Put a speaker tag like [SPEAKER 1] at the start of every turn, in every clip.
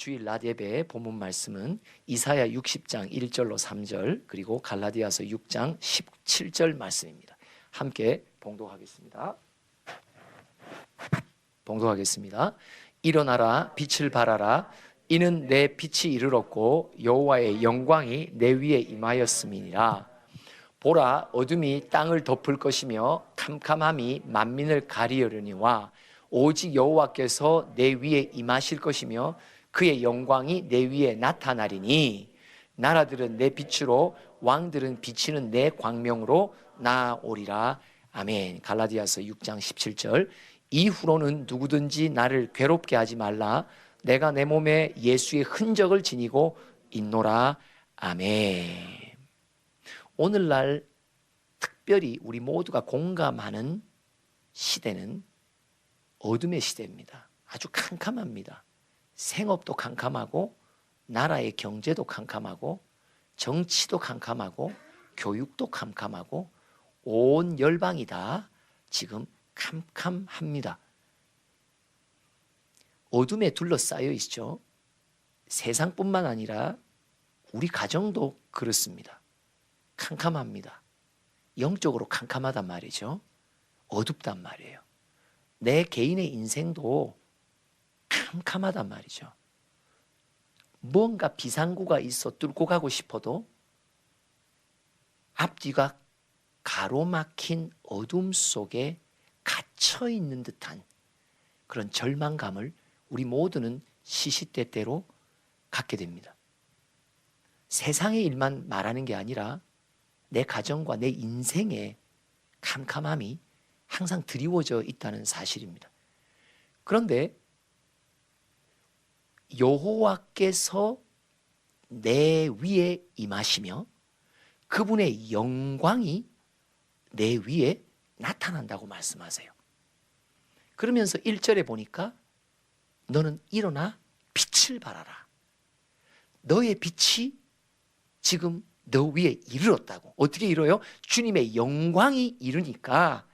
[SPEAKER 1] 주일 낮 예배 본문 말씀은 이사야 60장 1절로 3절 그리고 갈라디아서 6장 17절 말씀입니다. 함께 봉독하겠습니다. 일어나라, 빛을 발하라. 이는 내 빛이 이르렀고 여호와의 영광이 내 위에 임하였음이니라. 보라, 어둠이 땅을 덮을 것이며 캄캄함이 만민을 가리우려니와 오직 여호와께서 내 위에 임하실 것이며 그의 영광이 내 위에 나타나리니 나라들은 내 빛으로 왕들은 비치는 내 광명으로 나아오리라. 아멘. 갈라디아서 6장 17절. 이후로는 누구든지 나를 괴롭게 하지 말라. 내가 내 몸에 예수의 흔적을 지니고 있노라. 아멘. 오늘날 특별히 우리 모두가 공감하는 시대는 어둠의 시대입니다. 아주 캄캄합니다. 생업도 캄캄하고 나라의 경제도 캄캄하고 정치도 캄캄하고 교육도 캄캄하고 온 열방이 다 지금 캄캄합니다. 어둠에 둘러싸여 있죠. 세상뿐만 아니라 우리 가정도 그렇습니다. 캄캄합니다. 영적으로 캄캄하단 말이죠. 어둡단 말이에요. 내 개인의 인생도 캄캄하단 말이죠. 뭔가 비상구가 있어 뚫고 가고 싶어도 앞뒤가 가로막힌 어둠 속에 갇혀 있는 듯한 그런 절망감을 우리 모두는 시시때때로 갖게 됩니다. 세상의 일만 말하는 게 아니라 내 가정과 내 인생의 캄캄함이 항상 드리워져 있다는 사실입니다. 그런데 여호와께서 내 위에 임하시며 그분의 영광이 내 위에 나타난다고 말씀하세요. 그러면서 1절에 보니까 너는 일어나 빛을 발하라. 너의 빛이 지금 너 위에 이르렀다고. 어떻게 이뤄요? 주님의 영광이 이르니까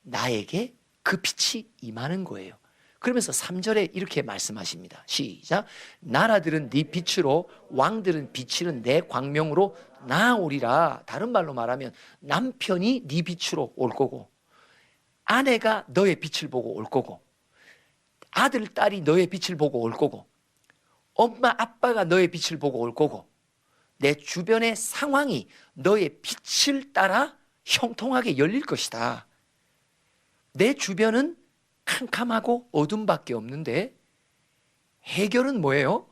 [SPEAKER 1] 나에게 그 빛이 임하는 거예요. 그러면서 3절에 이렇게 말씀하십니다. 시작. 나라들은 네 빛으로 왕들은 비치는 내 광명으로 나아오리라. 다른 말로 말하면 남편이 네 빛으로 올 거고 아내가 너의 빛을 보고 올 거고 아들, 딸이 너의 빛을 보고 올 거고 엄마, 아빠가 너의 빛을 보고 올 거고 내 주변의 상황이 너의 빛을 따라 형통하게 열릴 것이다. 내 주변은 캄캄하고 어둠밖에 없는데 해결은 뭐예요?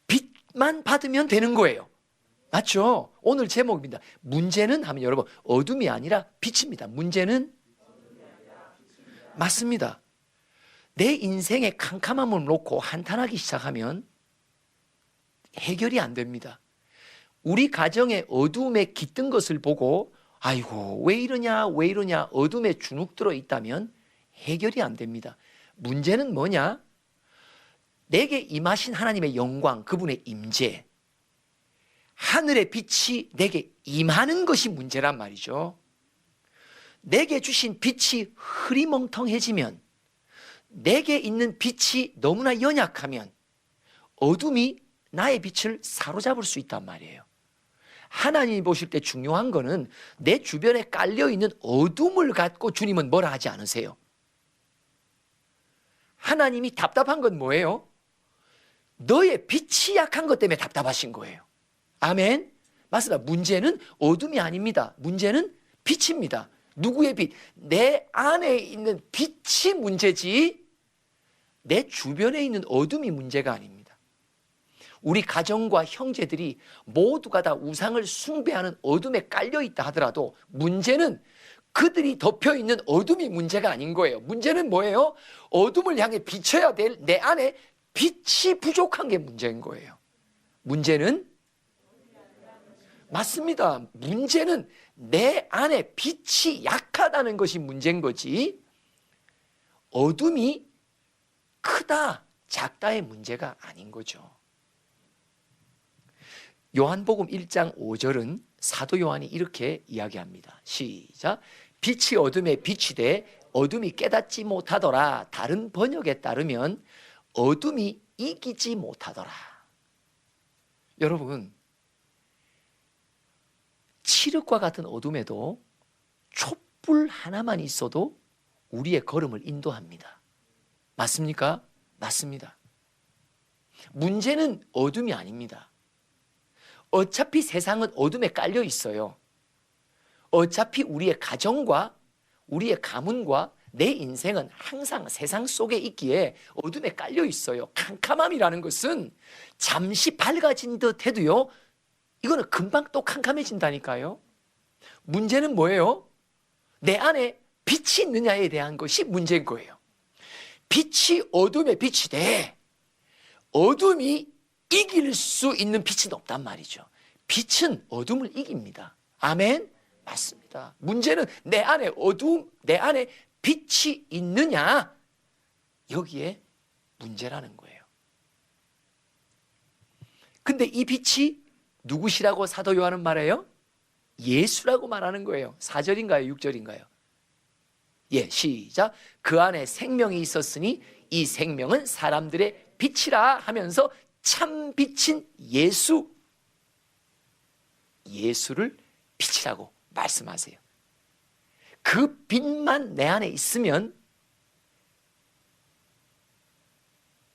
[SPEAKER 1] 빛만 받으면 되는 거예요. 맞죠? 오늘 제목입니다. 문제는 하면 여러분 어둠이 아니라 빛입니다. 문제는 맞습니다. 내 인생의 캄캄함을 놓고 한탄하기 시작하면 해결이 안 됩니다. 우리 가정의 어둠에 깃든 것을 보고 아이고 왜 이러냐 어둠에 주눅 들어 있다면 해결이 안 됩니다. 문제는 뭐냐? 내게 임하신 하나님의 영광, 그분의 임재, 하늘의 빛이 내게 임하는 것이 문제란 말이죠. 내게 주신 빛이 흐리멍텅해지면, 내게 있는 빛이 너무나 연약하면 어둠이 나의 빛을 사로잡을 수 있단 말이에요. 하나님이 보실 때 중요한 거는 내 주변에 깔려있는 어둠을 갖고 주님은 뭐라 하지 않으세요. 하나님이 답답한 건 뭐예요? 너의 빛이 약한 것 때문에 답답하신 거예요. 아멘. 맞습니다. 문제는 어둠이 아닙니다. 문제는 빛입니다. 누구의 빛? 내 안에 있는 빛이 문제지 내 주변에 있는 어둠이 문제가 아닙니다. 우리 가정과 형제들이 모두가 다 우상을 숭배하는 어둠에 깔려있다 하더라도 문제는 그들이 덮여있는 어둠이 문제가 아닌 거예요. 문제는 뭐예요? 어둠을 향해 비춰야 될 내 안에 빛이 부족한 게 문제인 거예요. 문제는 맞습니다. 문제는 내 안에 빛이 약하다는 것이 문제인 거지 어둠이 크다 작다의 문제가 아닌 거죠. 요한복음 1장 5절은 사도 요한이 이렇게 이야기합니다. 시작. 빛이 어둠에 비치되 어둠이 깨닫지 못하더라. 다른 번역에 따르면 어둠이 이기지 못하더라. 여러분, 칠흑과 같은 어둠에도 촛불 하나만 있어도 우리의 걸음을 인도합니다. 맞습니까? 맞습니다. 문제는 어둠이 아닙니다. 어차피 세상은 어둠에 깔려 있어요. 어차피 우리의 가정과 우리의 가문과 내 인생은 항상 세상 속에 있기에 어둠에 깔려 있어요. 캄캄함이라는 것은 잠시 밝아진 듯 해도요, 이거는 금방 또 캄캄해진다니까요. 문제는 뭐예요? 내 안에 빛이 있느냐에 대한 것이 문제인 거예요. 빛이 어둠에 빛이 돼. 어둠이 이길 수 있는 빛은 없단 말이죠. 빛은 어둠을 이깁니다. 아멘? 맞습니다. 문제는 내 안에 내 안에 빛이 있느냐? 여기에 문제라는 거예요. 근데 이 빛이 누구시라고 사도 요한은 말해요? 예수라고 말하는 거예요. 4절인가요? 6절인가요? 예, 시작. 그 안에 생명이 있었으니 이 생명은 사람들의 빛이라 하면서 참 빛인 예수를 빛이라고 말씀하세요. 그 빛만 내 안에 있으면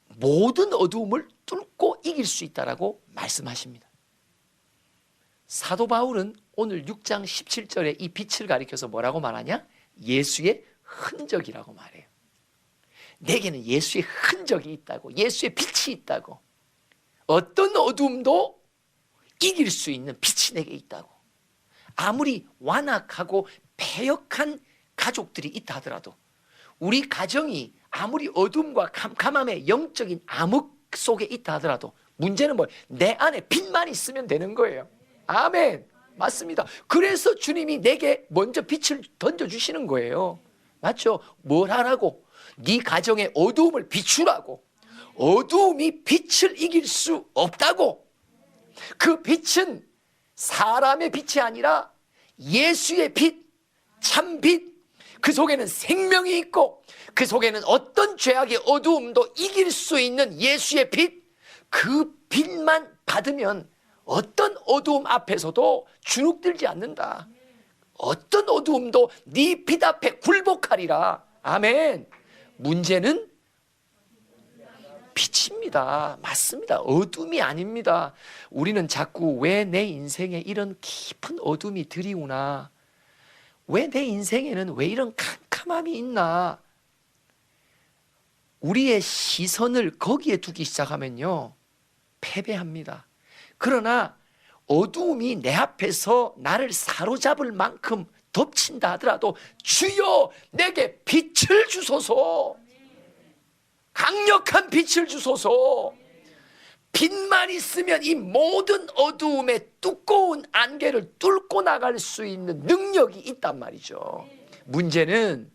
[SPEAKER 1] 모든 어두움을 뚫고 이길 수 있다라고 말씀하십니다. 사도 바울은 오늘 6장 17절에 이 빛을 가리켜서 뭐라고 말하냐? 예수의 흔적이라고 말해요. 내게는 예수의 흔적이 있다고, 예수의 빛이 있다고, 어떤 어둠도 이길 수 있는 빛이 내게 있다고. 아무리 완악하고 패역한 가족들이 있다 하더라도, 우리 가정이 아무리 어둠과 캄캄함의 영적인 암흑 속에 있다 하더라도 문제는 뭐예요? 내 안에 빛만 있으면 되는 거예요. 아멘. 맞습니다. 그래서 주님이 내게 먼저 빛을 던져주시는 거예요. 맞죠? 뭘 하라고? 네 가정의 어두움을 비추라고. 어두움이 빛을 이길 수 없다고. 그 빛은 사람의 빛이 아니라 예수의 빛, 참 빛. 그 속에는 생명이 있고 그 속에는 어떤 죄악의 어두움도 이길 수 있는 예수의 빛. 그 빛만 받으면 어떤 어두움 앞에서도 주눅들지 않는다. 어떤 어두움도 네 빛 앞에 굴복하리라. 아멘. 문제는 빛입니다. 맞습니다. 어둠이 아닙니다. 우리는 자꾸 왜 내 인생에 이런 깊은 어둠이 들이오나, 왜 내 인생에는 왜 이런 캄캄함이 있나, 우리의 시선을 거기에 두기 시작하면요, 패배합니다. 그러나 어두움이 내 앞에서 나를 사로잡을 만큼 덮친다 하더라도 주여 내게 빛을 주소서, 강력한 빛을 주소서. 빛만 있으면 이 모든 어두움의 두꺼운 안개를 뚫고 나갈 수 있는 능력이 있단 말이죠. 문제는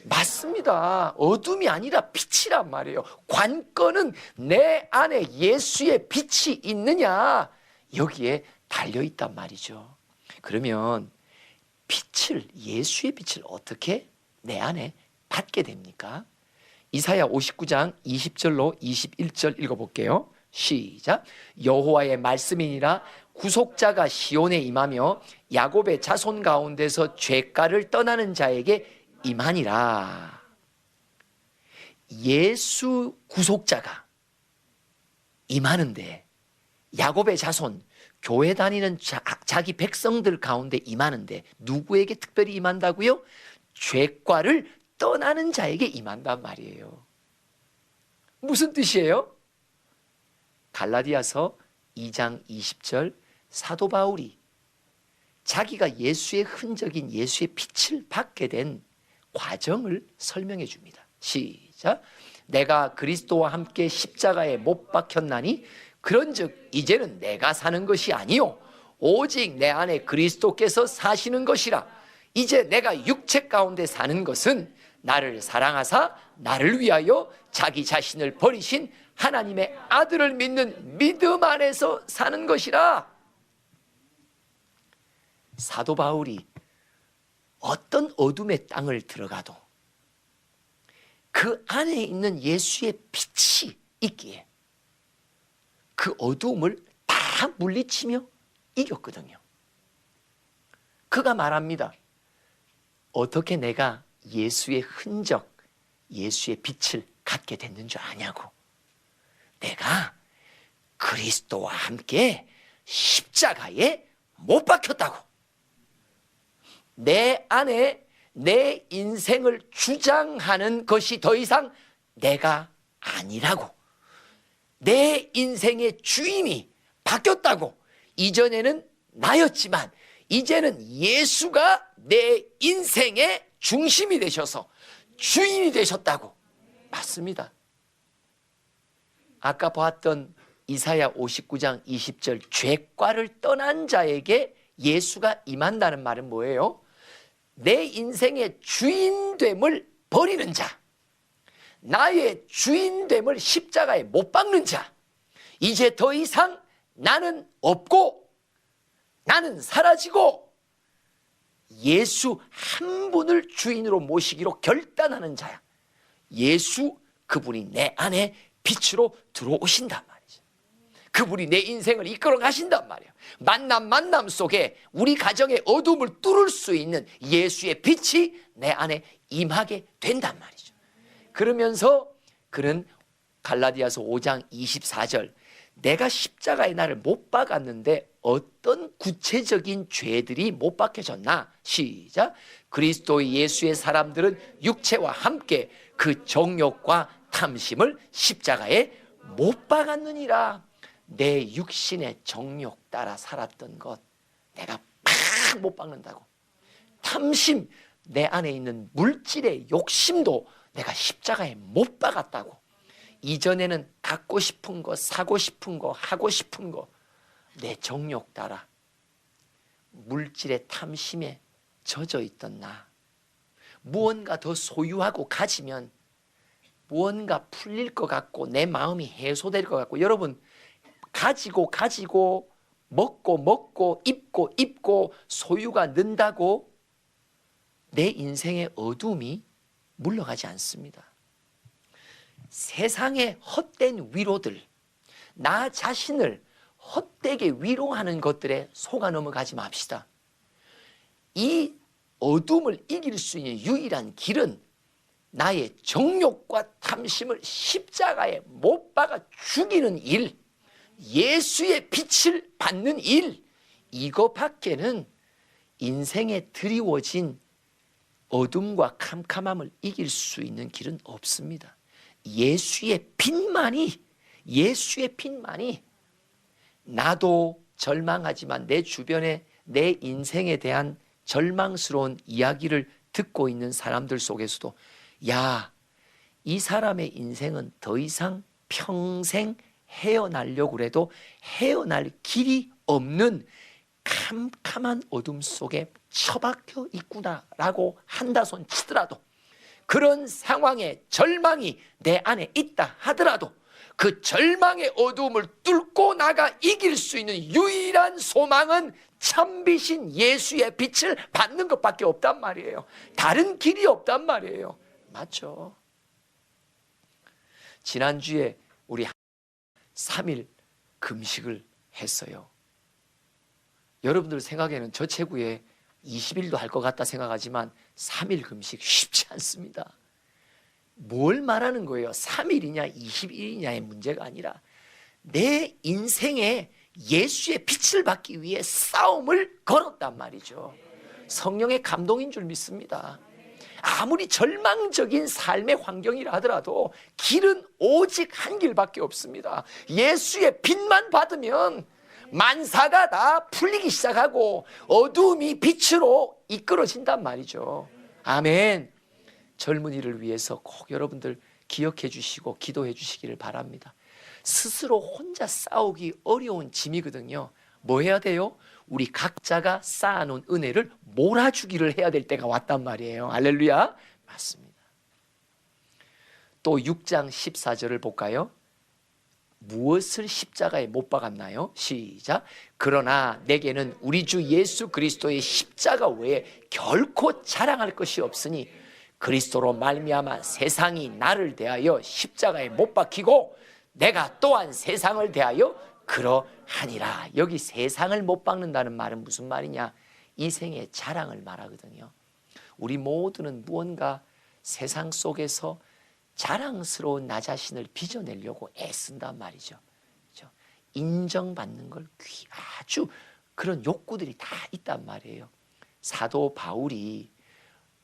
[SPEAKER 1] 맞습니다. 어둠이 아니라 빛이란 말이에요. 관건은 내 안에 예수의 빛이 있느냐, 여기에 달려있단 말이죠. 그러면 빛을, 예수의 빛을 어떻게 내 안에 받게 됩니까? 이사야 59장 20절로 21절 읽어볼게요. 시작. 여호와의 말씀이니라. 구속자가 시온에 임하며 야곱의 자손 가운데서 죄가를 떠나는 자에게 임하니라. 예수 구속자가 임하는데, 야곱의 자손, 교회 다니는 자기 백성들 가운데 임하는데 누구에게 특별히 임한다고요? 죄과를 떠나는 자에게 임한단 말이에요. 무슨 뜻이에요? 갈라디아서 2장 20절 사도 바울이 자기가 예수의 흔적인 예수의 빛을 받게 된 과정을 설명해 줍니다. 시작. 내가 그리스도와 함께 십자가에 못 박혔나니 그런즉 이제는 내가 사는 것이 아니요 오직 내 안에 그리스도께서 사시는 것이라. 이제 내가 육체 가운데 사는 것은 나를 사랑하사 나를 위하여 자기 자신을 버리신 하나님의 아들을 믿는 믿음 안에서 사는 것이라. 사도 바울이 어떤 어둠의 땅을 들어가도 그 안에 있는 예수의 빛이 있기에 그 어두움을 다 물리치며 이겼거든요. 그가 말합니다. 어떻게 내가 예수의 흔적, 예수의 빛을 갖게 됐는 줄 아냐고. 내가 그리스도와 함께 십자가에 못 박혔다고. 내 안에 내 인생을 주장하는 것이 더 이상 내가 아니라고. 내 인생의 주인이 바뀌었다고. 이전에는 나였지만 이제는 예수가 내 인생의 중심이 되셔서 주인이 되셨다고. 맞습니다. 아까 보았던 이사야 59장 20절 죄과를 떠난 자에게 예수가 임한다는 말은 뭐예요? 내 인생의 주인됨을 버리는 자, 나의 주인됨을 십자가에 못 박는 자, 이제 더 이상 나는 없고 나는 사라지고 예수 한 분을 주인으로 모시기로 결단하는 자야. 예수 그분이 내 안에 빛으로 들어오신단 말이죠. 그분이 내 인생을 이끌어 가신단 말이에요. 만남 속에 우리 가정의 어둠을 뚫을 수 있는 예수의 빛이 내 안에 임하게 된단 말이죠. 그러면서 그는 갈라디아서 5장 24절 내가 십자가에 나를 못 박았는데 어떤 구체적인 죄들이 못 박혀졌나? 시작. 그리스도 예수의 사람들은 육체와 함께 그 정욕과 탐심을 십자가에 못 박았느니라. 내 육신의 정욕 따라 살았던 것 내가 팍 못 박는다고. 탐심, 내 안에 있는 물질의 욕심도 내가 십자가에 못 박았다고. 이전에는 갖고 싶은 거, 사고 싶은 거, 하고 싶은 거, 내 정욕 따라 물질의 탐심에 젖어 있던 나, 무언가 더 소유하고 가지면 무언가 풀릴 것 같고 내 마음이 해소될 것 같고, 여러분 가지고 먹고 입고 소유가 는다고 내 인생의 어둠이 물러가지 않습니다. 세상의 헛된 위로들, 나 자신을 헛되게 위로하는 것들에 속아 넘어가지 맙시다. 이 어둠을 이길 수 있는 유일한 길은 나의 정욕과 탐심을 십자가에 못 박아 죽이는 일, 예수의 빛을 받는 일, 이거밖에는 인생에 드리워진 어둠과 캄캄함을 이길 수 있는 길은 없습니다. 예수의 빛만이 나도 절망하지만 내 주변에 내 인생에 대한 절망스러운 이야기를 듣고 있는 사람들 속에서도 야, 이 사람의 인생은 더 이상 평생 헤어나려고 해도 헤어날 길이 없는 캄캄한 어둠 속에 처박혀 있구나라고 한다손 치더라도, 그런 상황에 절망이 내 안에 있다 하더라도 그 절망의 어두움을 뚫고 나가 이길 수 있는 유일한 소망은 참빛인 예수의 빛을 받는 것밖에 없단 말이에요. 다른 길이 없단 말이에요. 맞죠? 지난주에 우리 3일 금식을 했어요. 여러분들 생각에는 저 체구에 20일도 할 것 같다 생각하지만 3일 금식 쉽지 않습니다. 뭘 말하는 거예요? 3일이냐 21일이냐의 문제가 아니라 내 인생에 예수의 빛을 받기 위해 싸움을 걸었단 말이죠. 성령의 감동인 줄 믿습니다. 아무리 절망적인 삶의 환경이라 하더라도 길은 오직 한 길밖에 없습니다. 예수의 빛만 받으면 만사가 다 풀리기 시작하고 어두움이 빛으로 이끌어진단 말이죠. 아멘. 젊은이를 위해서 꼭 여러분들 기억해 주시고 기도해 주시기를 바랍니다. 스스로 혼자 싸우기 어려운 짐이거든요. 뭐 해야 돼요? 우리 각자가 쌓아놓은 은혜를 몰아주기를 해야 될 때가 왔단 말이에요. 할렐루야. 맞습니다. 또 6장 14절을 볼까요? 무엇을 십자가에 못 박았나요? 시작. 그러나 내게는 우리 주 예수 그리스도의 십자가 외에 결코 자랑할 것이 없으니 그리스도로 말미암아 세상이 나를 대하여 십자가에 못 박히고 내가 또한 세상을 대하여 그러하니라. 여기 세상을 못 박는다는 말은 무슨 말이냐? 이 생의 자랑을 말하거든요. 우리 모두는 무언가 세상 속에서 자랑스러운 나 자신을 빚어내려고 애쓴단 말이죠. 그렇죠? 인정받는 걸 아주 그런 욕구들이 다 있단 말이에요. 사도 바울이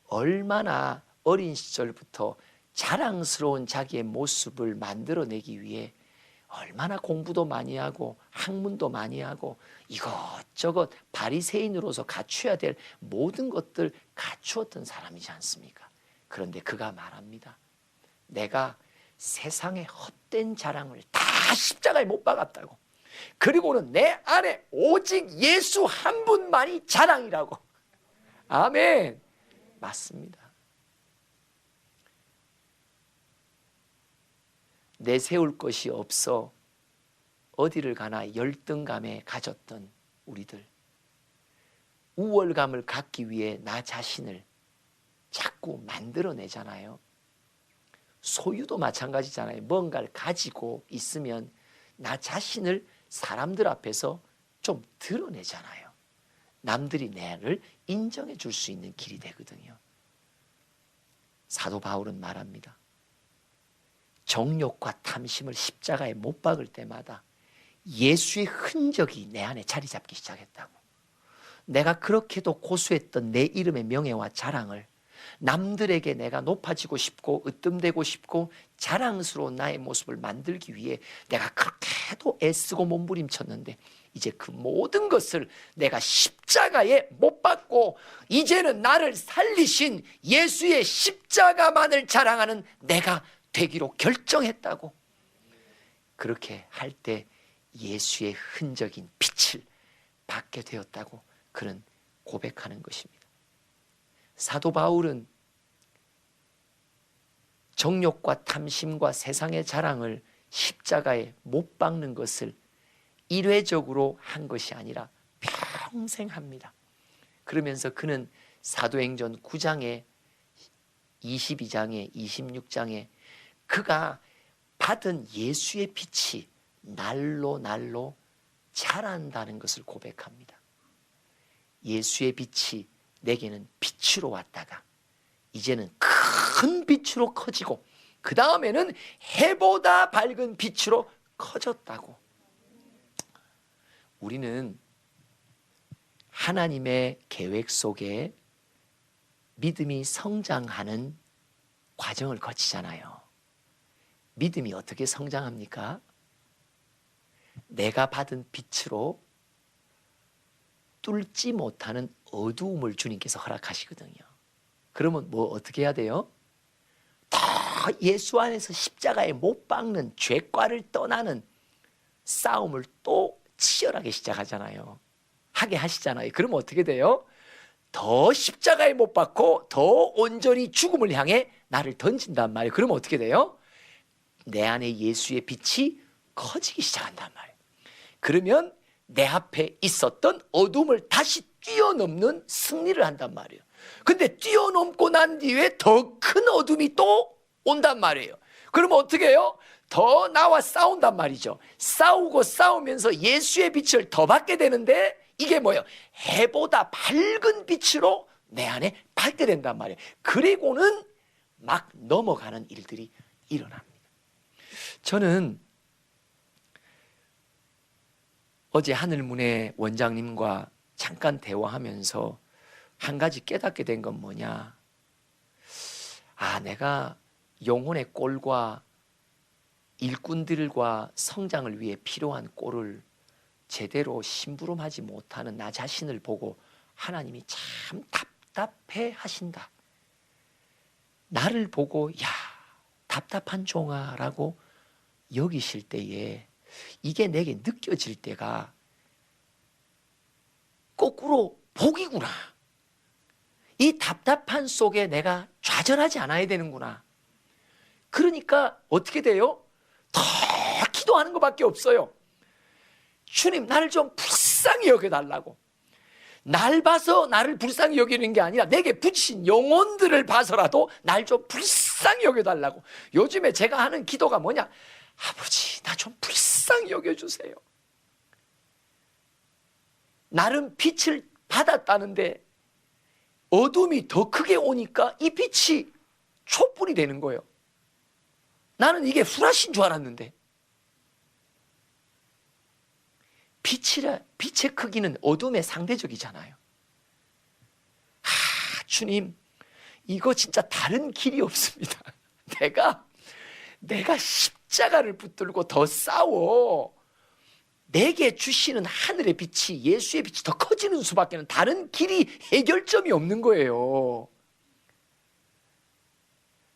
[SPEAKER 1] 얼마나 어린 시절부터 자랑스러운 자기의 모습을 만들어내기 위해 얼마나 공부도 많이 하고 학문도 많이 하고 이것저것 바리새인으로서 갖춰야 될 모든 것들 갖추었던 사람이지 않습니까? 그런데 그가 말합니다. 내가 세상의 헛된 자랑을 다 십자가에 못 박았다고. 그리고는 내 안에 오직 예수 한 분만이 자랑이라고. 아멘. 맞습니다. 내세울 것이 없어 어디를 가나 열등감에 가졌던 우리들, 우월감을 갖기 위해 나 자신을 자꾸 만들어내잖아요. 소유도 마찬가지잖아요. 뭔가를 가지고 있으면 나 자신을 사람들 앞에서 좀 드러내잖아요. 남들이 나를 인정해 줄 수 있는 길이 되거든요. 사도 바울은 말합니다. 정욕과 탐심을 십자가에 못 박을 때마다 예수의 흔적이 내 안에 자리 잡기 시작했다고. 내가 그렇게도 고수했던 내 이름의 명예와 자랑을 남들에게 내가 높아지고 싶고 으뜸되고 싶고 자랑스러운 나의 모습을 만들기 위해 내가 그렇게도 애쓰고 몸부림쳤는데 이제 그 모든 것을 내가 십자가에 못 박고 이제는 나를 살리신 예수의 십자가만을 자랑하는 내가 되기로 결정했다고. 그렇게 할 때 예수의 흔적인 빛을 받게 되었다고 그는 고백하는 것입니다. 사도 바울은 정욕과 탐심과 세상의 자랑을 십자가에 못 박는 것을 일회적으로 한 것이 아니라 평생 합니다. 그러면서 그는 사도행전 9장에 22장에 26장에 그가 받은 예수의 빛이 날로 날로 자란다는 것을 고백합니다. 예수의 빛이 내게는 빛으로 왔다가 이제는 큰 빛으로 커지고 그 다음에는 해보다 밝은 빛으로 커졌다고. 우리는 하나님의 계획 속에 믿음이 성장하는 과정을 거치잖아요. 믿음이 어떻게 성장합니까? 내가 받은 빛으로 뚫지 못하는 어두움을 주님께서 허락하시거든요. 그러면 뭐 어떻게 해야 돼요? 더 예수 안에서 십자가에 못 박는 죄과를 떠나는 싸움을 또 치열하게 시작하잖아요. 하게 하시잖아요. 그러면 어떻게 돼요? 더 십자가에 못 박고 더 온전히 죽음을 향해 나를 던진단 말이에요. 그러면 어떻게 돼요? 내 안에 예수의 빛이 커지기 시작한단 말이에요. 그러면 내 앞에 있었던 어둠을 다시 뛰어넘는 승리를 한단 말이에요. 근데 뛰어넘고 난 뒤에 더 큰 어둠이 또 온단 말이에요. 그러면 어떻게 해요? 더 나와 싸운단 말이죠. 싸우고 싸우면서 예수의 빛을 더 받게 되는데 이게 뭐예요? 해보다 밝은 빛으로 내 안에 밝게 된단 말이에요. 그리고는 막 넘어가는 일들이 일어납니다. 저는 어제 하늘문의 원장님과 잠깐 대화하면서 한 가지 깨닫게 된 건 뭐냐? 내가 영혼의 꼴과 일꾼들과 성장을 위해 필요한 꼴을 제대로 심부름하지 못하는 나 자신을 보고 하나님이 참 답답해 하신다. 나를 보고 야, 답답한 종아 라고 여기실 때에 이게 내게 느껴질 때가 거꾸로 복이구나. 이 답답한 속에 내가 좌절하지 않아야 되는구나. 그러니까 어떻게 돼요? 더 기도하는 것밖에 없어요. 주님, 나를 좀 불쌍히 여겨달라고. 날 봐서 나를 불쌍히 여기는 게 아니라 내게 붙인 영혼들을 봐서라도 날 좀 불쌍히 여겨달라고. 요즘에 제가 하는 기도가 뭐냐? 아버지, 나 좀 불쌍히 여겨주세요. 나름 빛을 받았다는데 어둠이 더 크게 오니까 이 빛이 촛불이 되는 거예요. 나는 이게 후라시인 줄 알았는데. 빛의 크기는 어둠의 상대적이잖아요. 주님, 이거 진짜 다른 길이 없습니다. 내가 십자가를 붙들고 더 싸워. 내게 주시는 하늘의 빛이, 예수의 빛이 더 커지는 수밖에 다른 길이, 해결점이 없는 거예요.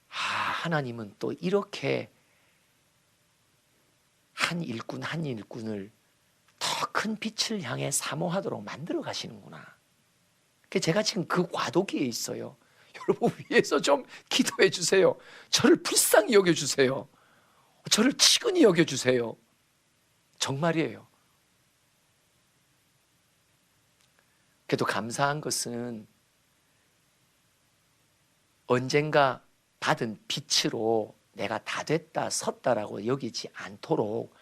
[SPEAKER 1] 하나님은 또 이렇게 한 일꾼을 더 큰 빛을 향해 사모하도록 만들어 가시는구나. 제가 지금 그 과도기에 있어요. 여러분 위해서 좀 기도해 주세요. 저를 불쌍히 여겨주세요. 저를 치근히 여겨주세요. 정말이에요. 그래도 감사한 것은 언젠가 받은 빛으로 내가 다 됐다, 섰다라고 여기지 않도록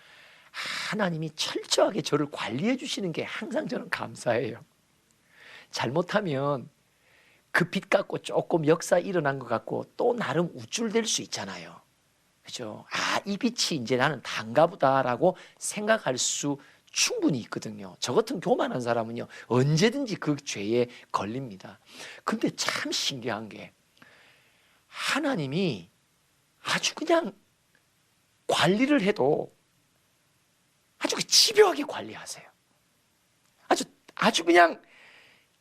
[SPEAKER 1] 하나님이 철저하게 저를 관리해 주시는 게 항상 저는 감사해요. 잘못하면 그 빛 갖고 조금 역사 일어난 것 같고 또 나름 우쭐댈 수 있잖아요. 그죠? 이 빛이 이제 나는 단가 보다라고 생각할 수 충분히 있거든요. 저 같은 교만한 사람은요, 언제든지 그 죄에 걸립니다. 근데 참 신기한 게 하나님이 아주 그냥 관리를 해도 아주 집요하게 관리하세요. 아주 그냥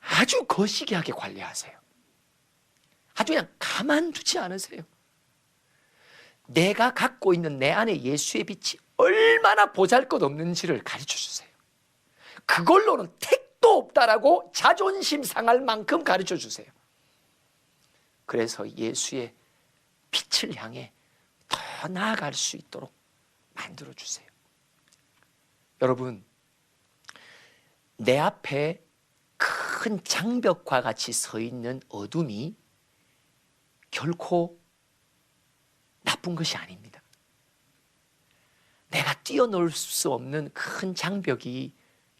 [SPEAKER 1] 아주 거시기하게 관리하세요. 아주 그냥 가만두지 않으세요. 내가 갖고 있는 내 안에 예수의 빛이 얼마나 보잘것없는지를 가르쳐 주세요. 그걸로는 택도 없다라고 자존심 상할 만큼 가르쳐 주세요. 그래서 예수의 빛을 향해 더 나아갈 수 있도록 만들어 주세요. 여러분, 내 앞에 큰 장벽과 같이 서 있는 어둠이 결코 나쁜 것이 아닙니다. 내가 뛰어넘을 수 없는 큰 장벽이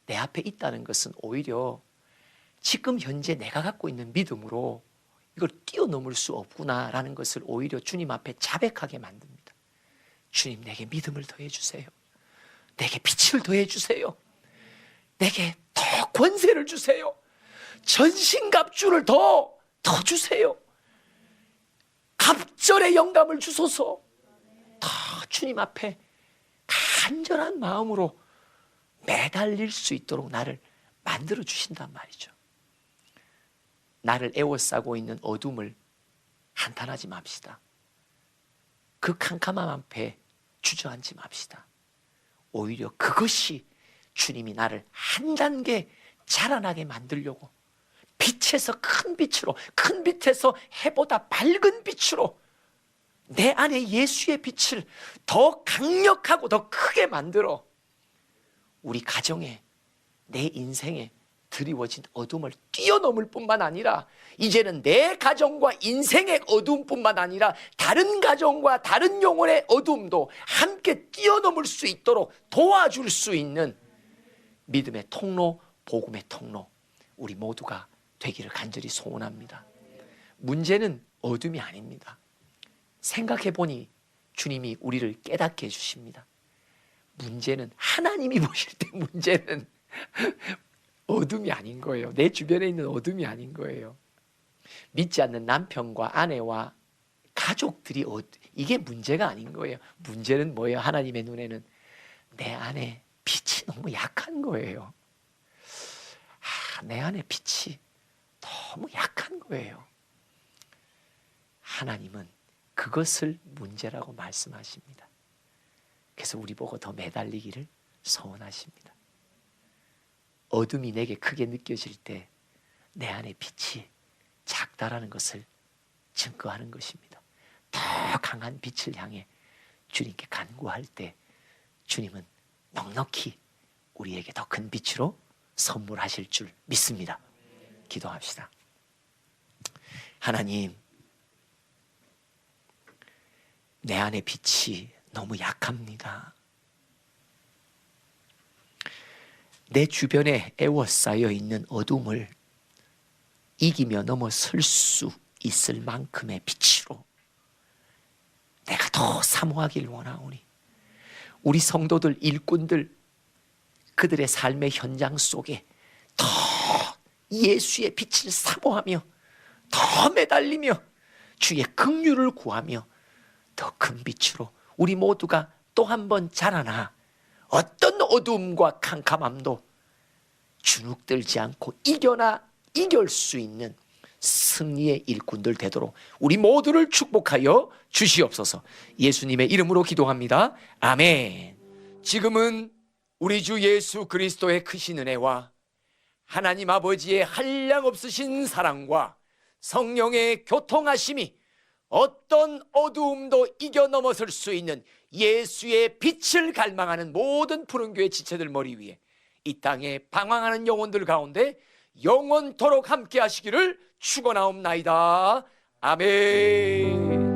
[SPEAKER 1] 내 앞에 있다는 것은 오히려 지금 현재 내가 갖고 있는 믿음으로 이걸 뛰어넘을 수 없구나라는 것을 오히려 주님 앞에 자백하게 만듭니다. 주님, 내게 믿음을 더해 주세요. 내게 빛을 더해 주세요. 내게 더 권세를 주세요. 전신갑주를 더 주세요. 갑절의 영감을 주소서. 더 주님 앞에 간절한 마음으로 매달릴 수 있도록 나를 만들어 주신단 말이죠. 나를 에워싸고 있는 어둠을 한탄하지 맙시다. 그 캄캄함 앞에 주저앉지 맙시다. 오히려 그것이 주님이 나를 한 단계 자라나게 만들려고 빛에서 큰 빛으로, 큰 빛에서 해보다 밝은 빛으로 내 안에 예수의 빛을 더 강력하고 더 크게 만들어 우리 가정에, 내 인생에 드리워진 어둠을 뛰어넘을 뿐만 아니라 이제는 내 가정과 인생의 어둠뿐만 아니라 다른 가정과 다른 영혼의 어둠도 함께 뛰어넘을 수 있도록 도와줄 수 있는 믿음의 통로, 복음의 통로, 우리 모두가 되기를 간절히 소원합니다. 문제는 어둠이 아닙니다. 생각해보니 주님이 우리를 깨닫게 해주십니다. 문제는 하나님이 보실 때 문제는 어둠이 아닌 거예요. 내 주변에 있는 어둠이 아닌 거예요. 믿지 않는 남편과 아내와 가족들이 이게 문제가 아닌 거예요. 문제는 뭐예요? 하나님의 눈에는 내 안에 빛이 너무 약한 거예요. 내 안에 빛이 너무 약한 거예요. 하나님은 그것을 문제라고 말씀하십니다. 그래서 우리 보고 더 매달리기를 소원하십니다. 어둠이 내게 크게 느껴질 때 내 안에 빛이 작다라는 것을 증거하는 것입니다. 더 강한 빛을 향해 주님께 간구할 때 주님은 넉넉히 우리에게 더 큰 빛으로 선물하실 줄 믿습니다. 기도합시다. 하나님, 내 안에 빛이 너무 약합니다. 내 주변에 에워싸여 있는 어둠을 이기며 넘어설 수 있을 만큼의 빛으로 내가 더 사모하길 원하오니 우리 성도들, 일꾼들, 그들의 삶의 현장 속에 더 예수의 빛을 사모하며 더 매달리며 주의 긍휼을 구하며 더 큰 빛으로 우리 모두가 또 한 번 자라나 어떤 어두움과 캄캄함도 주눅들지 않고 이길 수 있는 승리의 일꾼들 되도록 우리 모두를 축복하여 주시옵소서. 예수님의 이름으로 기도합니다. 아멘. 지금은 우리 주 예수 그리스도의 크신 은혜와 하나님 아버지의 한량없으신 사랑과 성령의 교통하심이 어떤 어두움도 이겨 넘어설 수 있는 예수의 빛을 갈망하는 모든 푸른교회 지체들 머리 위에 이 땅에 방황하는 영혼들 가운데 영원토록 함께 하시기를 축원하옵나이다. 아멘.